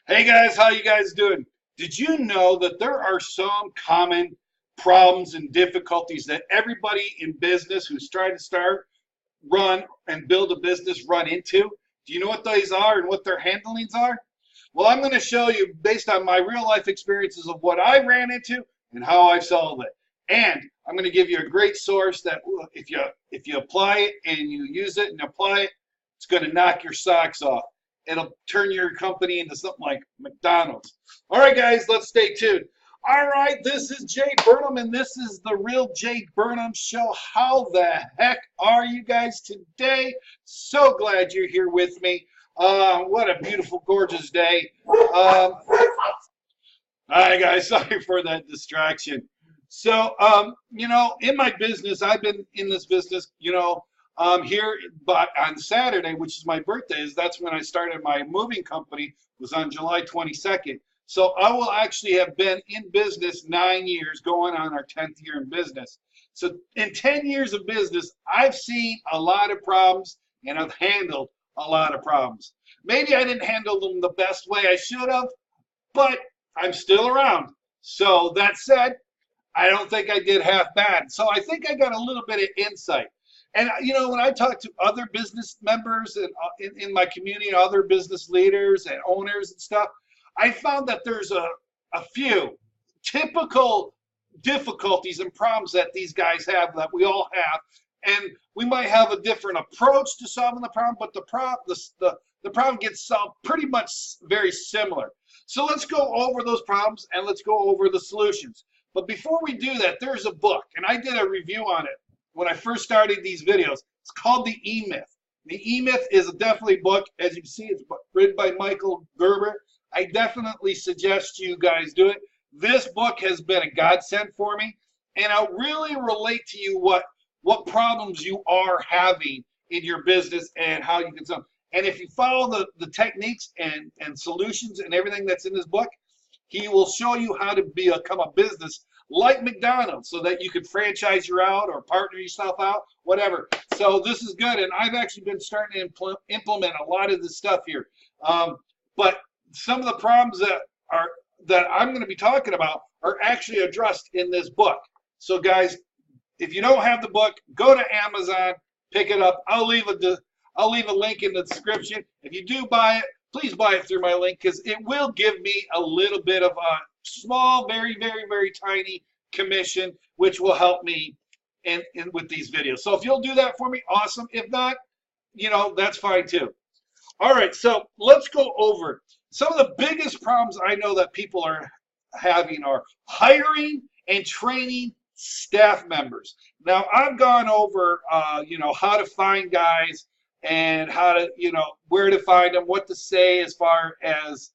Hey guys, how you guys doing? Did you know that there are some common problems and difficulties that everybody in business who's trying to start, run, and build a business run into? Do you know what these are and what their handlings are? Well, I'm going to show you based on my real life experiences of what I ran into and how I solved it. And I'm going to give you a great source that if you apply it and you use it and apply it, it's going to knock your socks off. It'll turn your company into something like McDonald's. All right, guys, let's stay tuned. All right, this is Jae Burnham, and this is the real Jae Burnham Show. How the heck are you guys today? So glad you're here with me. What a beautiful, gorgeous day. All right, guys, sorry for that distraction. So, in my business, I've been in this business, here, but on Saturday, which is my birthday, that's when I started my moving company, was on July 22nd. So I will actually have been in business 9 years, going on our 10th year in business. So in 10 years of business, I've seen a lot of problems and I've handled a lot of problems. Maybe I didn't handle them the best way I should have, but I'm still around. So that said, I don't think I did half bad. So I think I got a little bit of insight. And when I talk to other business members and in my community, other business leaders and owners and stuff, I found that there's a few typical difficulties and problems that these guys have that we all have, and we might have a different approach to solving the problem, but the problem gets solved pretty much very similar. So let's go over those problems and let's go over the solutions. But before we do that, there's a book, and I did a review on it when I first started these videos. It's called The E Myth. The E Myth is definitely a book. As you can see, it's written by Michael Gerber. I definitely suggest you guys do it. This book has been a godsend for me, and I'll really relate to you what problems you are having in your business and how you can solve. And if you follow the techniques and solutions and everything that's in this book, he will show you how to become a business like McDonald's so that you can franchise you out or partner yourself out, whatever. So this is good, and I've actually been starting to implement a lot of this stuff here. But some of the problems that I'm going to be talking about are actually addressed in this book. So guys, if you don't have the book, go to Amazon, pick it up. I'll leave a link in the description. If you do buy it, please buy it through my link, because it will give me a little bit of a small, very, very, very tiny commission, which will help me in with these videos. So if you'll do that for me, awesome. If not, that's fine too. All right, so let's go over some of the biggest problems I know that people are having are hiring and training staff members. Now, I've gone over, how to find guys and how to, where to find them, what to say as far as,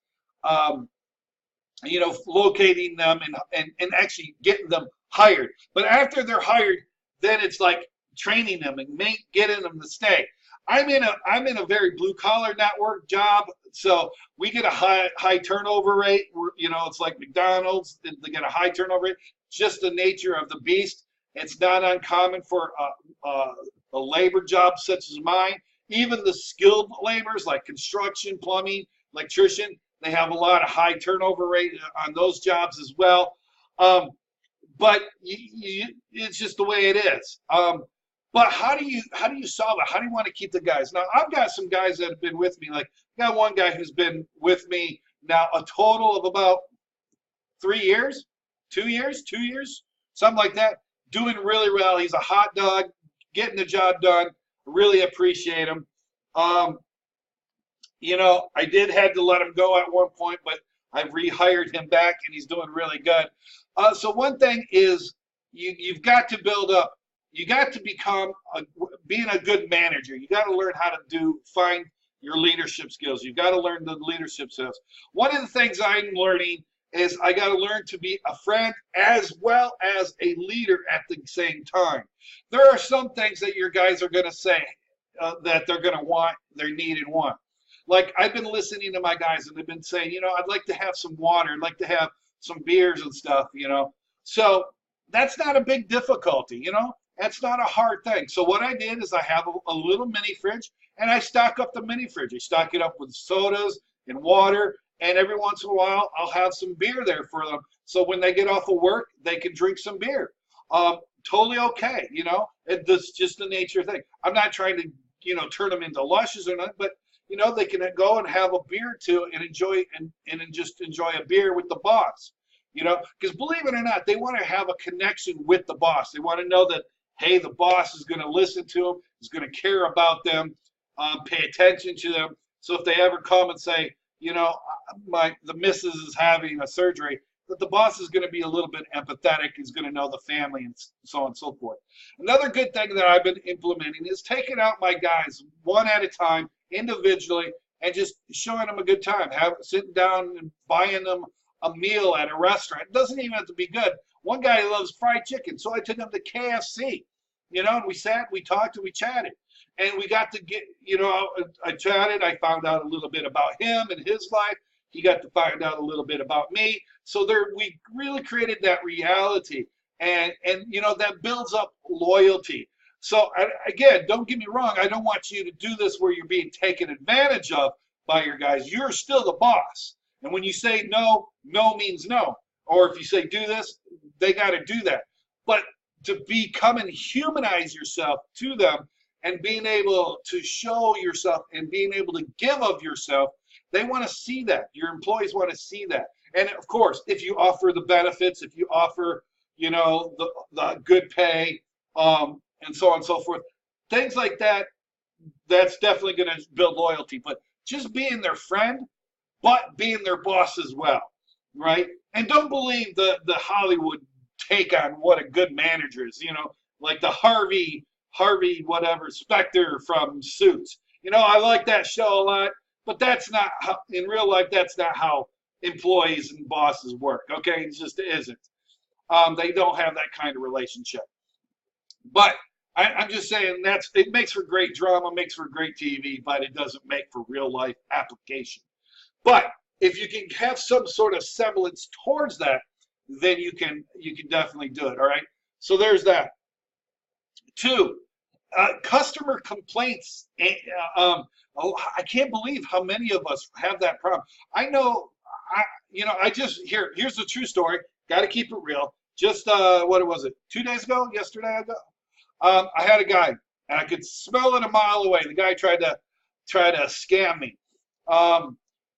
locating them and actually getting them hired. But after they're hired, then it's like training them and getting them to stay. I'm in a very blue collar network job, so we get a high turnover rate. It's like McDonald's; they get a high turnover rate. Just the nature of the beast. It's not uncommon for a labor job such as mine. Even the skilled laborers like construction, plumbing, electrician, they have a lot of high turnover rate on those jobs as well. But it's just the way it is. But how do you solve it? How do you want to keep the guys? Now, I've got some guys that have been with me. Like, I got one guy who's been with me now a total of about 3 years, 2 years, something like that, doing really well. He's a hot dog, getting the job done. Really appreciate him. I did have to let him go at one point, but I've rehired him back, and he's doing really good. So one thing is you've got to build up. You got to become being a good manager. You got to learn how to find your leadership skills. You've got to learn the leadership skills. One of the things I'm learning is I got to learn to be a friend as well as a leader at the same time. There are some things that your guys are going to say that they're going to want, they need and want. Like, I've been listening to my guys, and they've been saying, I'd like to have some water. I'd like to have some beers and stuff, So that's not a big difficulty, That's not a hard thing. So what I did is I have a little mini fridge, and I stock up the mini fridge. I stock it up with sodas and water and every once in a while, I'll have some beer there for them. So when they get off of work, they can drink some beer. Totally okay, you know. That's just the nature of the thing. I'm not trying to, you know, turn them into lushes or nothing, but you know, they can go and have a beer or two and enjoy and just enjoy a beer with the boss. You know, because believe it or not, they want to have a connection with the boss. They want to know that, hey, the boss is going to listen to them, is going to care about them, pay attention to them. So if they ever come and say, you know, the missus is having a surgery, that the boss is going to be a little bit empathetic. He's going to know the family and so on and so forth. Another good thing that I've been implementing is taking out my guys one at a time, individually, and just showing them a good time. Sitting down and buying them a meal at a restaurant. It doesn't even have to be good. One guy loves fried chicken, so I took him to KFC. You know, and we sat, we talked, and we chatted. And we got to get, you know, I chatted. I found out a little bit about him and his life. He got to find out a little bit about me. So we really created that reality. And you know, that builds up loyalty. So again, don't get me wrong. I don't want you to do this where you're being taken advantage of by your guys. You're still the boss. And when you say no, no means no. Or if you say do this, they got to do that. But to become and humanize yourself to them and being able to show yourself and being able to give of yourself, they want to see that. Your employees want to see that. And of course, if you offer the benefits, if you offer, you know, the good pay, and so on and so forth, things like that, that's definitely going to build loyalty. But just being their friend, but being their boss as well, right? And don't believe the Hollywood take on what a good manager is, you know, like the Harvey whatever Specter from Suits. You know, I like that show a lot, but that's not how, in real life, that's not how employees and bosses work, okay? It just isn't. They don't have that kind of relationship. But I'm just saying it makes for great drama, makes for great TV, but it doesn't make for real life application. But if you can have some sort of semblance towards that, then you can definitely do it, all right? So there's that. 2, customer complaints. I can't believe how many of us have that problem. I know, here's the true story. Got to keep it real. Just, what was it, 2 days ago, yesterday ago? I had a guy, and I could smell it a mile away. The guy tried to scam me.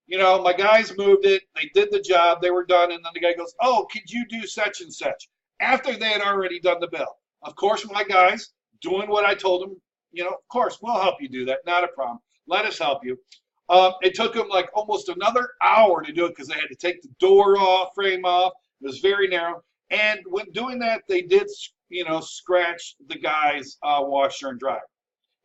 You know, my guys moved it. They did the job. They were done. And then the guy goes, oh, could you do such and such? After they had already done the bill. Of course, my guys doing what I told them, you know, of course, we'll help you do that. Not a problem. Let us help you. It took them like almost another hour to do it because they had to take the door off, frame off. It was very narrow. And when doing that, they did, you know, scratch the guy's washer and dryer.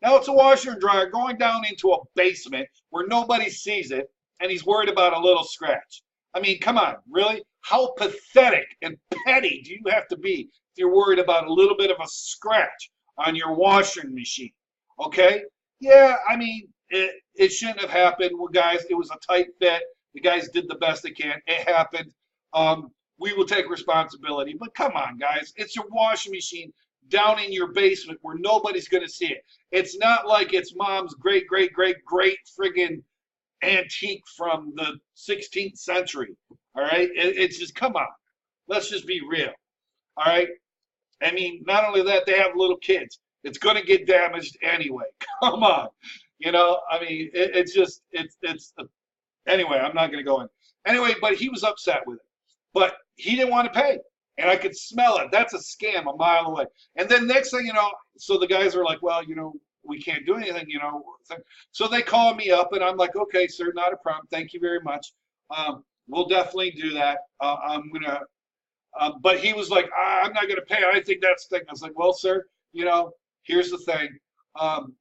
Now, it's a washer and dryer going down into a basement where nobody sees it. And he's worried about a little scratch. I mean, come on, really? How pathetic and petty do you have to be if you're worried about a little bit of a scratch on your washing machine? Okay? Yeah, I mean, it shouldn't have happened. Well, guys, it was a tight fit. The guys did the best they can. It happened. We will take responsibility. But come on, guys. It's your washing machine down in your basement where nobody's going to see it. It's not like it's mom's great friggin' antique from the 16th century. All right, it's just, come on, let's just be real. All right, I mean, not only that, they have little kids. It's going to get damaged anyway. Come on, you know. I mean, it's anyway. I'm not going to go in anyway. But he was upset with it, but he didn't want to pay, and I could smell it. That's a scam a mile away. And then next thing you know, so the guys are like, well, you know, we can't do anything, you know. So they call me up, and I'm like, okay, sir, not a problem. Thank you very much. We'll definitely do that. I'm gonna. But he was like, I'm not gonna pay. I think that's the thing. I was like, well, sir, you know, here's the thing.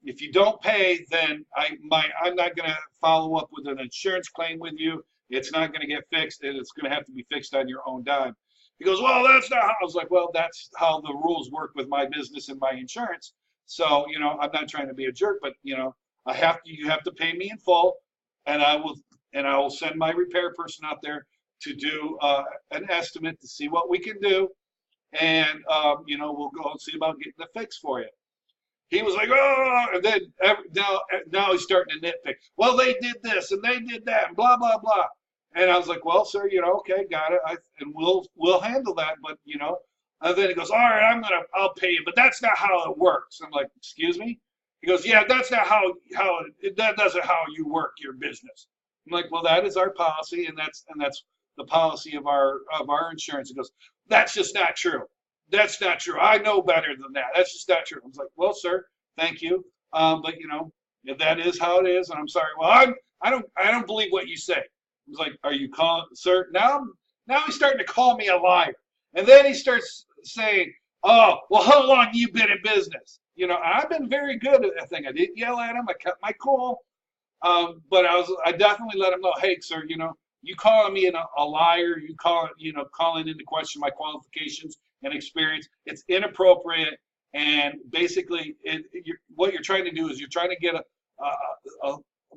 If you don't pay, then I'm not gonna follow up with an insurance claim with you. It's not gonna get fixed, and it's gonna have to be fixed on your own dime. He goes, well, that's not how. I was like, well, that's how the rules work with my business and my insurance. So, you know, I'm not trying to be a jerk, but, you know, you have to pay me in full, and I will send my repair person out there to do an estimate to see what we can do, and, you know, we'll go and see about getting the fix for you. He was like, oh, and then now he's starting to nitpick. Well, they did this, and they did that, and blah, blah, blah. And I was like, well, sir, okay, got it. And we'll handle that. But, and then he goes, all right, I'll pay you. But that's not how it works. I'm like, excuse me? He goes, yeah, that's not that doesn't how you work your business. I'm like, well, that is our policy. And that's the policy of our insurance. He goes, that's just not true. That's not true. I know better than that. That's just not true. I was like, well, sir, thank you. But if that is how it is, and I'm sorry. Well, I don't believe what you say. I was like, are you calling, sir? Now he's starting to call me a liar. And then he starts saying, oh, well, how long you been in business? I've been very good at that thing. I didn't yell at him. I kept my cool. But I definitely let him know, hey, sir, you calling me a liar, calling into question my qualifications and experience. It's inappropriate. And basically, what you're trying to do is you're trying to get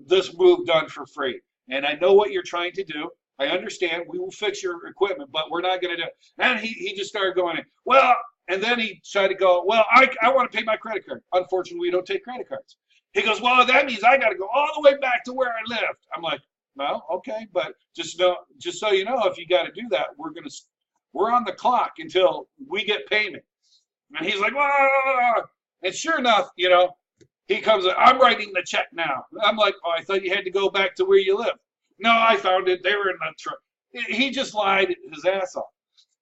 this move done for free. And I know what you're trying to do. I understand. We will fix your equipment, but we're not going to do it. And he just started going, well, and then he tried to go, well, I want to pay my credit card. Unfortunately, we don't take credit cards. He goes, well, that means I got to go all the way back to where I lived. I'm like, well, okay, but just so you know, if you got to do that, we're on the clock until we get payment. And he's like, whoa. And sure enough, he comes, I'm writing the check now. I'm like, oh, I thought you had to go back to where you live. No, I found it. They were in the truck. He just lied his ass off.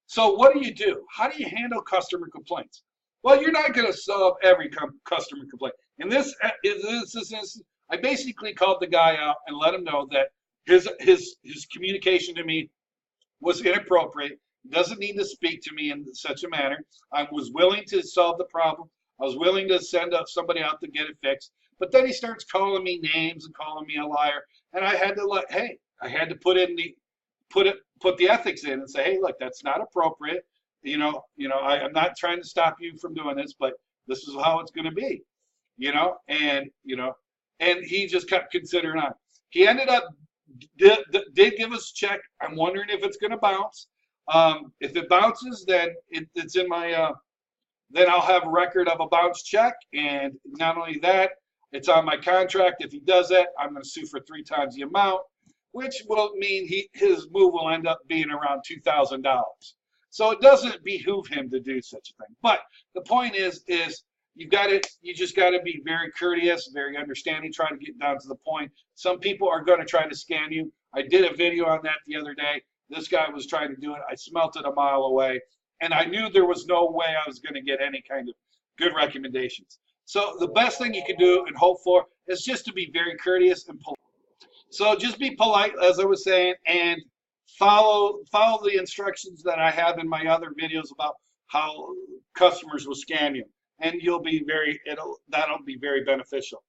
So what do? How do you handle customer complaints? Well, you're not going to solve every customer complaint. In this instance, I basically called the guy out and let him know that his communication to me was inappropriate. He doesn't need to speak to me in such a manner. I was willing to solve the problem. I was willing to send somebody out to get it fixed. But then he starts calling me names and calling me a liar. And I had to put the ethics in and say, hey, look, that's not appropriate. I'm not trying to stop you from doing this, but this is how it's going to be, and he just kept considering on. He ended up did give us a check. I'm wondering if it's going to bounce. If it bounces, then it's in my, then I'll have a record of a bounce check. And not only that, it's on my contract. If he does that, I'm going to sue for 3 times the amount, which will mean his move will end up being around $2,000. So it doesn't behoove him to do such a thing. But the point is you just got to be very courteous, very understanding, try to get down to the point. Some people are going to try to scam you. I did a video on that the other day. This guy was trying to do it. I smelt it a mile away, and I knew there was no way I was going to get any kind of good recommendations. So the best thing you can do and hope for is just to be very courteous and polite. So just be polite, as I was saying, and follow the instructions that I have in my other videos about how customers will scam you, and that'll be very beneficial.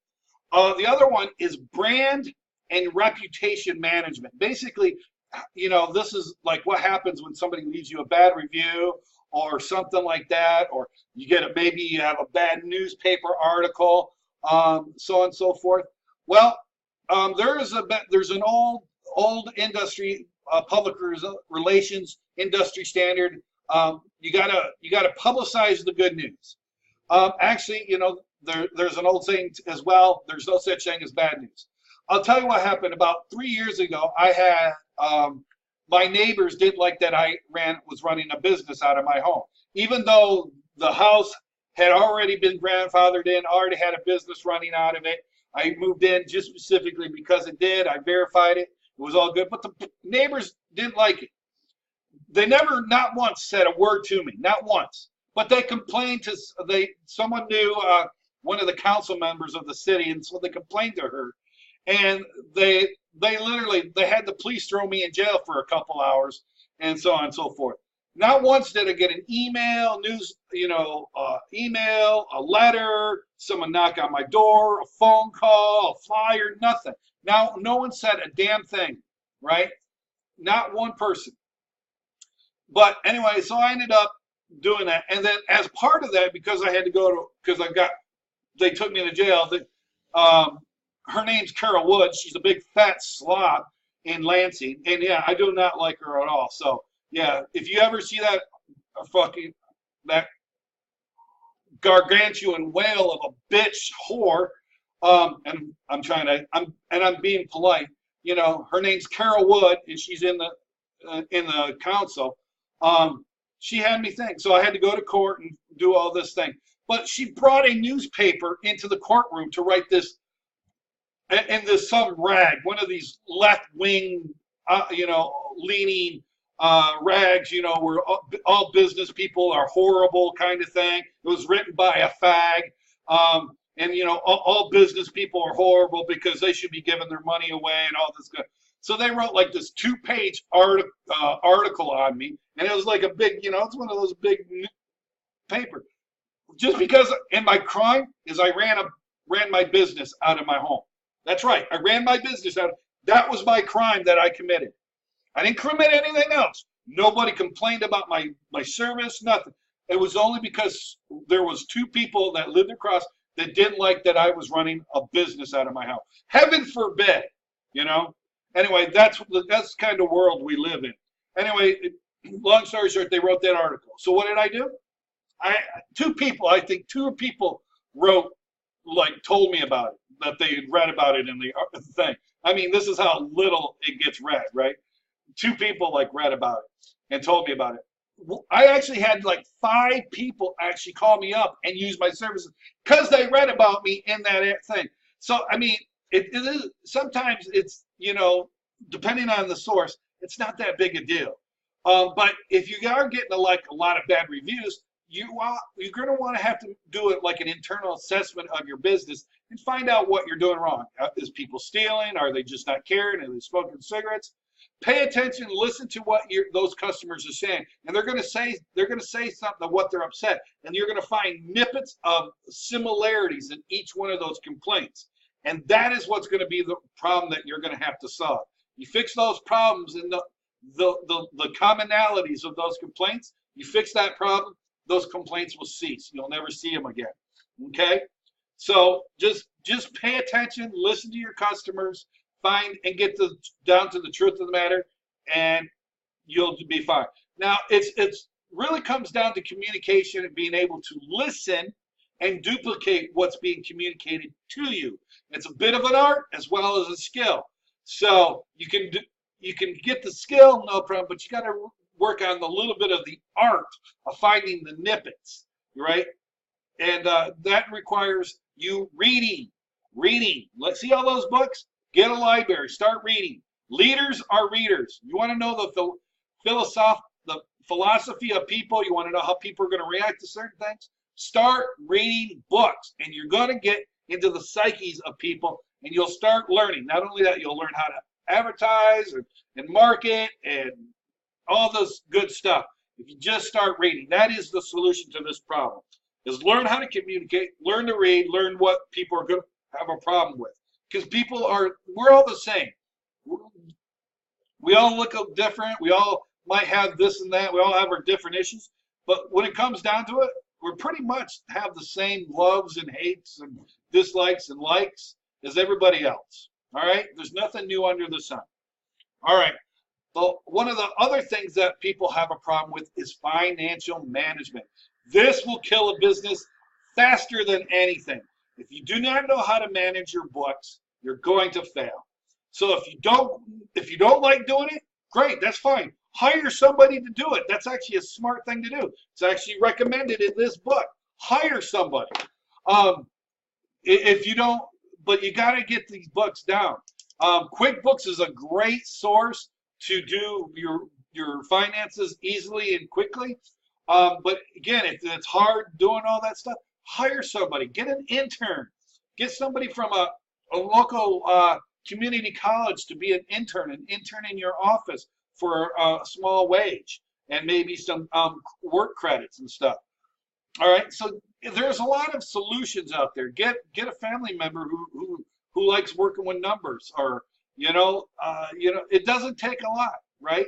The other one is brand and reputation management. Basically, this is like what happens when somebody leaves you a bad review or something like that, or maybe you have a bad newspaper article, so on and so forth. Well, there's an old industry, public relations industry standard. You gotta publicize the good news. Actually, there's an old saying as well. There's no such thing as bad news. I'll tell you what happened. About 3 years ago, I had my neighbors didn't like that I was running a business out of my home, even though the house had already been grandfathered in, already had a business running out of it. I moved in just specifically because it did. I verified it. It was all good, but the neighbors didn't like it. They never, not once, said a word to me, not once. But they complained to someone knew one of the council members of the city, and so they complained to her, and they had the police throw me in jail for a couple hours, and so on and so forth. Not once did I get an email, a letter, someone knock on my door, a phone call, a flyer, nothing. Now, no one said a damn thing, right? Not one person. But anyway, so I ended up doing that. And then as part of that, because I had to they took me to jail. Her name's Carol Woods. She's a big fat slob in Lansing. And yeah, I do not like her at all. So yeah, if you ever see that gargantuan whale of a bitch whore, and I'm being polite, you know, her name's Carol Wood, and she's in the council. She had me think, so I had to go to court and do all this thing. But she brought a newspaper into the courtroom to write this, and this some rag, one of these left-wing, you know, leaning rags, you know, where all business people are horrible kind of thing. It was written by a fag. And, you know, all business people are horrible because they should be giving their money away and all this good. So they wrote like this 2-page article on me. And it was like a big, you know, it's one of those big paper. Just because, and my crime is I ran my business out of my home. That's right. I ran my business out. That was my crime that I committed. I didn't commit anything else. Nobody complained about my service, nothing. It was only because there was 2 people that lived across that didn't like that I was running a business out of my house. Heaven forbid, you know. Anyway, that's the kind of world we live in. Anyway, long story short, they wrote that article. So what did I do? I think two people told me about it, that they had read about it in the thing. I mean, this is how little it gets read, right? 2 people read about it and told me about it. I actually had like 5 people actually call me up and use my services because they read about me in that thing. So, I mean, it is, sometimes it's, you know, depending on the source, it's not that big a deal. But if you are getting a lot of bad reviews, you're going to want to have to do it like an internal assessment of your business and find out what you're doing wrong. Is people stealing? Are they just not caring? Are they smoking cigarettes? Pay attention, listen to what those customers are saying, and they're going to say something of what they're upset, and you're going to find snippets of similarities in each one of those complaints, and that is what's going to be the problem that you're going to have to solve. You fix those problems and the commonalities of those complaints. You fix that problem, those complaints will cease. You'll never see them again. Okay, so just pay attention, listen to your customers. Find and get down to the truth of the matter, and you'll be fine. Now, it's really comes down to communication and being able to listen and duplicate what's being communicated to you. It's a bit of an art as well as a skill. So you can get the skill, no problem, but you got to work on the little bit of the art of finding the snippets, right? And that requires you reading. Let's see all those books. Get a library, start reading. Leaders are readers. You want to know the philosophy of people, you want to know how people are going to react to certain things? Start reading books, and you're going to get into the psyches of people, and you'll start learning. Not only that, you'll learn how to advertise and market and all this good stuff. If you just start reading, that is the solution to this problem, is learn how to communicate, learn to read, learn what people are going to have a problem with. Because we're all the same. We all look different. We all might have this and that. We all have our different issues. But when it comes down to it, we pretty much have the same loves and hates and dislikes and likes as everybody else. All right? There's nothing new under the sun. All right. So one of the other things that people have a problem with is financial management. This will kill a business faster than anything. If you do not know how to manage your books, you're going to fail. So if you don't like doing it, great, that's fine. Hire somebody to do it. That's actually a smart thing to do. It's actually recommended in this book. Hire somebody. If you don't, but you got to get these books down. QuickBooks is a great source to do your finances easily and quickly. But again, if it's hard doing all that stuff, hire somebody. Get an intern. Get somebody from a local community college to be an intern in your office for a small wage and maybe some work credits and stuff. All right, so there's a lot of solutions out there. Get a family member who likes working with numbers, or it doesn't take a lot, right?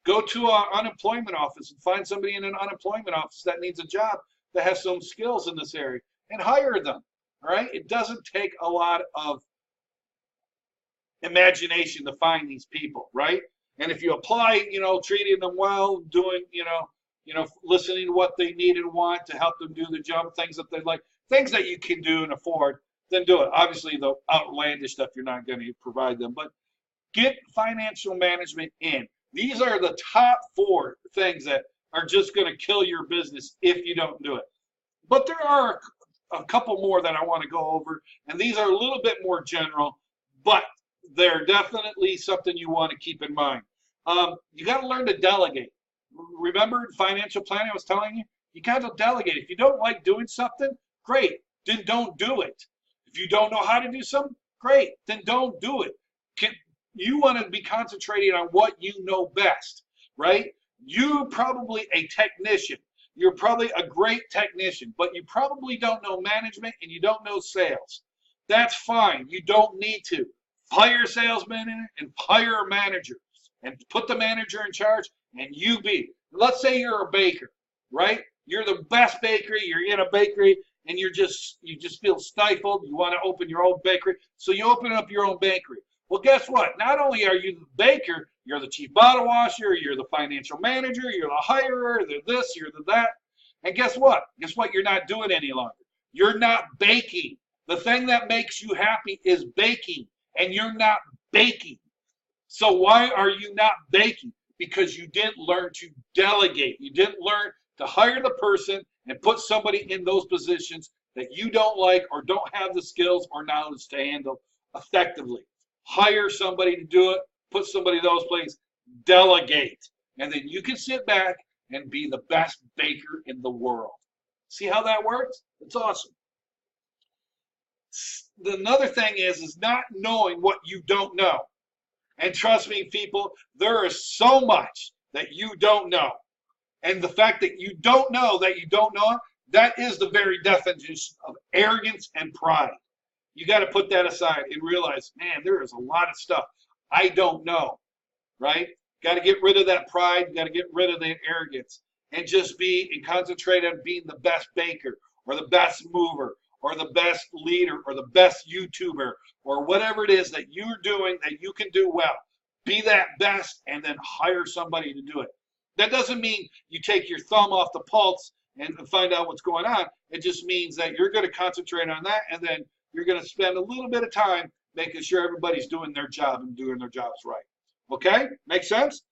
Go to an unemployment office and find somebody in an unemployment office that needs a job that has some skills in this area and hire them. All right, it doesn't take a lot of imagination to find these people, right? And if you apply, treating them well, doing, listening to what they need and want to help them do the job, things that they like, things that you can do and afford, then do it. Obviously, the outlandish stuff you're not going to provide them, but Get financial management in. These are the top 4 things that are just going to kill your business if you don't do it. But there are a couple more that I want to go over, and these are a little bit more general, but they're definitely something you want to keep in mind. You got to learn to delegate. Remember financial planning I was telling you? You got to delegate. If you don't like doing something, great, then don't do it. If you don't know how to do something, great, then don't do it. You want to be concentrating on what you know best, right? You're probably a technician. You're probably a great technician, but you probably don't know management and you don't know sales. That's fine. You don't need to. Hire a salesman and hire a manager and put the manager in charge and you be. Let's say you're a baker, right? You're the best bakery. You're in a bakery and you just feel stifled. You want to open your own bakery. So you open up your own bakery. Well, guess what? Not only are you the baker, you're the chief bottle washer, you're the financial manager, you're the hirer, you're this, you're the that. And guess what? Guess what you're not doing any longer? You're not baking. The thing that makes you happy is baking, and you're not baking. So why are you not baking? Because you didn't learn to delegate. You didn't learn to hire the person and put somebody in those positions that you don't like or don't have the skills or knowledge to handle effectively. Hire somebody to do it, put somebody in those places, delegate. And then you can sit back and be the best baker in the world. See how that works? It's awesome. Another thing is not knowing what you don't know. And trust me, people, there is so much that you don't know. And the fact that you don't know, that is the very definition of arrogance and pride. You got to put that aside and realize, man, there is a lot of stuff I don't know, right? Got to get rid of that pride. Got to get rid of that arrogance and just be and concentrate on being the best baker or the best mover or the best leader or the best YouTuber or whatever it is that you're doing that you can do well. Be that best and then hire somebody to do it. That doesn't mean you take your thumb off the pulse and find out what's going on. It just means that you're going to concentrate on that and then you're going to spend a little bit of time making sure everybody's doing their job and doing their jobs right. Okay? Make sense?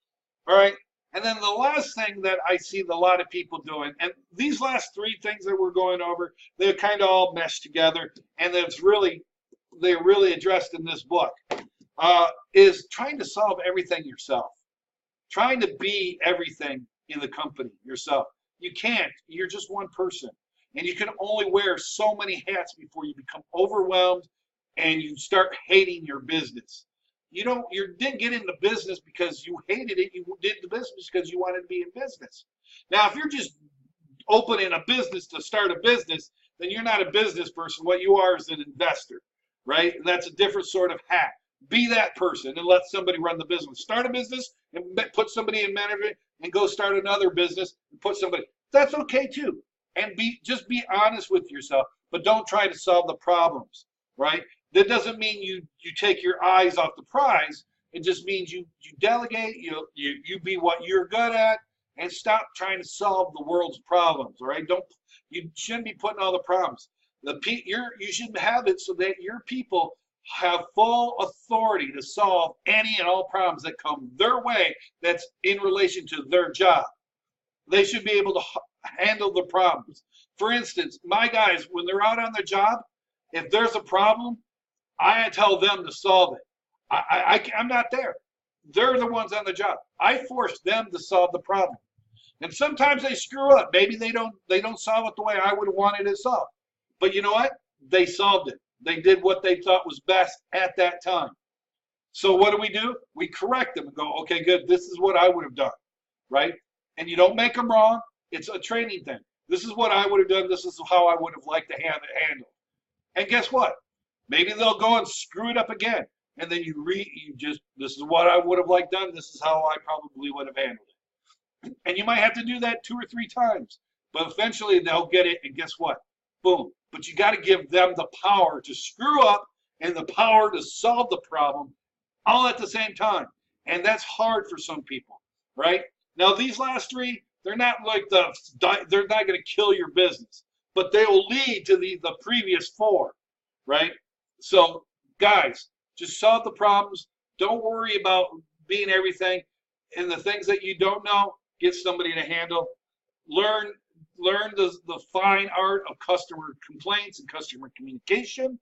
All right. And then the last thing that I see a lot of people doing, and these last 3 things that we're going over, they kind of all mesh together, and they're really addressed in this book, is trying to solve everything yourself. Trying to be everything in the company yourself. You can't. You're just one person. And you can only wear so many hats before you become overwhelmed and you start hating your business. You didn't get into business because you hated it. You did the business because you wanted to be in business. Now, if you're just opening a business to start a business, then you're not a business person. What you are is an investor, right? And that's a different sort of hat. Be that person and let somebody run the business. Start a business and put somebody in management and go start another business and put somebody. That's okay too. And just be honest with yourself, but don't try to solve the problems, right? That doesn't mean you take your eyes off the prize. It just means you delegate, you be what you're good at, and stop trying to solve the world's problems, all right? You shouldn't be putting all the problems. You should have it so that your people have full authority to solve any and all problems that come their way that's in relation to their job. They should be able to handle the problems. For instance, my guys, when they're out on the job, if there's a problem, I tell them to solve it. I'm not there. They're the ones on the job. I force them to solve the problem. And sometimes they screw up. Maybe they don't solve it the way I would have wanted it solved. But you know what? They solved it. They did what they thought was best at that time. So what do? We correct them and go, okay, good. This is what I would have done, right? And you don't make them wrong. It's a training thing. This is what I would have done. This is how I would have liked to have it handled. And guess what? Maybe they'll go and screw it up again. And then this is what I would have liked done. This is how I probably would have handled it. And you might have to do that 2 or 3 times. But eventually they'll get it. And guess what? Boom. But you got to give them the power to screw up and the power to solve the problem all at the same time. And that's hard for some people, right? Now, these last 3, they're not they're not going to kill your business, but they will lead to the previous 4, right? So, guys, just solve the problems. Don't worry about being everything. And the things that you don't know, get somebody to handle. Learn the fine art of customer complaints and customer communication,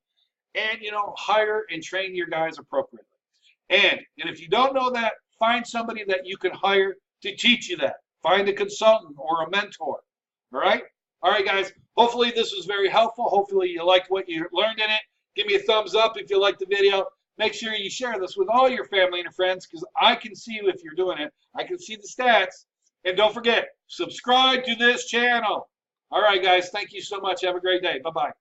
and hire and train your guys appropriately. And if you don't know that, find somebody that you can hire to teach you that. Find a consultant or a mentor. All right? All right, guys. Hopefully this was very helpful. Hopefully you liked what you learned in it. Give me a thumbs up if you liked the video. Make sure you share this with all your family and friends, because I can see if you're doing it. I can see the stats. And don't forget, subscribe to this channel. All right, guys. Thank you so much. Have a great day. Bye-bye.